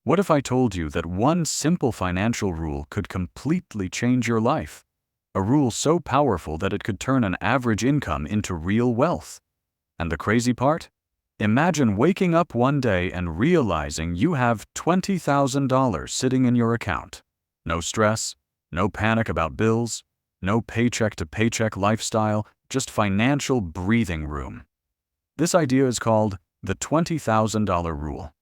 What if I told you that one simple financial rule could completely change your life? A rule so powerful that it could turn an average income into real wealth. And the crazy part? Imagine waking up one day and realizing you have $20,000 sitting in your account. No stress, no panic about bills, no paycheck-to-paycheck lifestyle, just financial breathing room. This idea is called the $20,000 rule.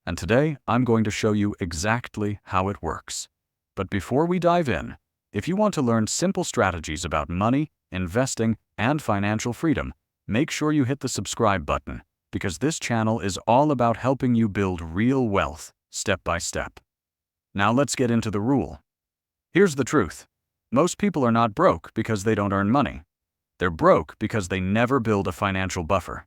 And today, I'm going to show you exactly how it works. But before we dive in, if you want to learn simple strategies about money, investing, and financial freedom, make sure you hit the subscribe button, because this channel is all about helping you build real wealth, step by step. Now let's get into the rule. Here's the truth. Most people are not broke because they don't earn money. They're broke because they never build a financial buffer.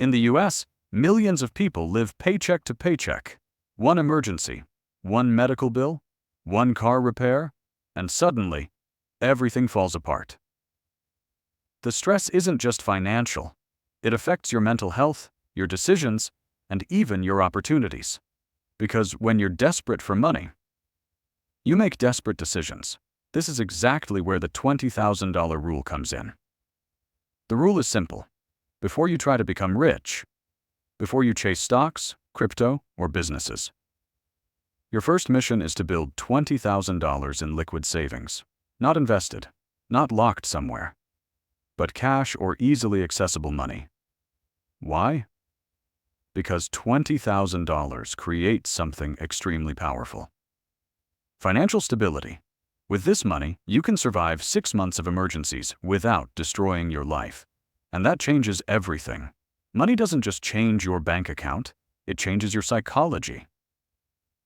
In the US, millions of people live paycheck to paycheck. One emergency, one medical bill, one car repair, and suddenly, everything falls apart. The stress isn't just financial. It affects your mental health, your decisions, and even your opportunities. Because when you're desperate for money, you make desperate decisions. This is exactly where the $20,000 rule comes in. The rule is simple. Before you try to become rich, before you chase stocks, crypto, or businesses, your first mission is to build $20,000 in liquid savings. Not invested, not locked somewhere, but cash or easily accessible money. Why? Because $20,000 creates something extremely powerful. Financial stability. With this money, you can survive 6 months of emergencies without destroying your life. And that changes everything. Money doesn't just change your bank account, it changes your psychology.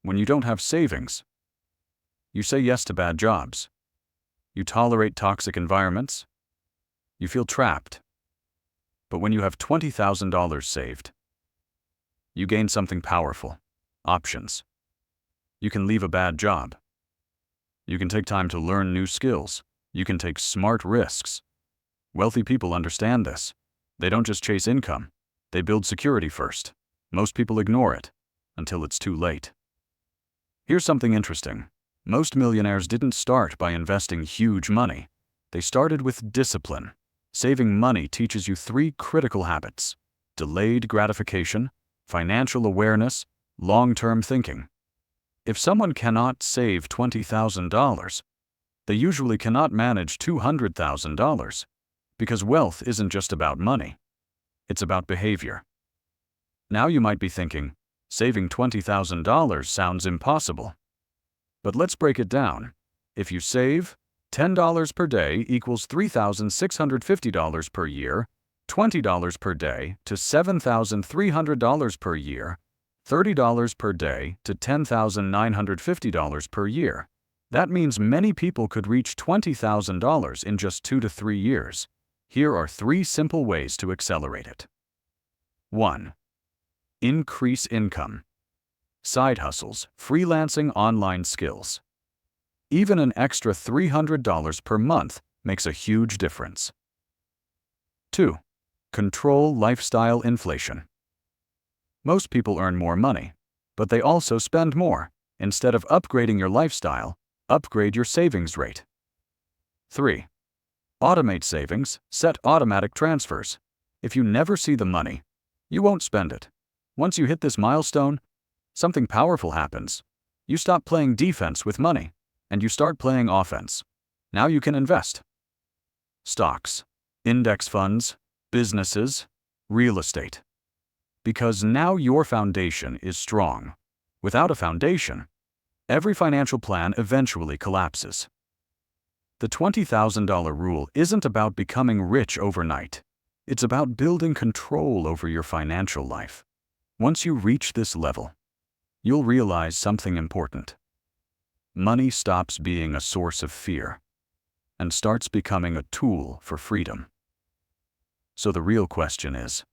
When you don't have savings, you say yes to bad jobs. You tolerate toxic environments. You feel trapped. But when you have $20,000 saved, you gain something powerful. Options. You can leave a bad job. You can take time to learn new skills. You can take smart risks. Wealthy people understand this. They don't just chase income. They build security first. Most people ignore it until it's too late. Here's something interesting. Most millionaires didn't start by investing huge money. They started with discipline. Saving money teaches you 3 critical habits: delayed gratification, financial awareness, long-term thinking. If someone cannot save $20,000, they usually cannot manage $200,000, because wealth isn't just about money. It's about behavior. Now you might be thinking, saving $20,000 sounds impossible. But let's break it down. If you save, $10 per day equals $3,650 per year, $20 per day to $7,300 per year, $30 per day to $10,950 per year. That means many people could reach $20,000 in just 2 to 3 years. Here are 3 simple ways to accelerate it. 1. Increase income. Side hustles, freelancing, online skills. Even an extra $300 per month makes a huge difference. 2. Control lifestyle inflation. Most people earn more money, but they also spend more. Instead of upgrading your lifestyle, upgrade your savings rate. 3. Automate savings, set automatic transfers. If you never see the money, you won't spend it. Once you hit this milestone, something powerful happens. You stop playing defense with money, and you start playing offense. Now you can invest. Stocks, index funds, businesses, real estate. Because now your foundation is strong. Without a foundation, every financial plan eventually collapses. The $20,000 rule isn't about becoming rich overnight. It's about building control over your financial life. Once you reach this level, you'll realize something important. Money stops being a source of fear and starts becoming a tool for freedom. So the real question is,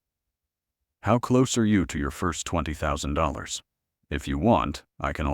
how close are you to your first $20,000? If you want, I can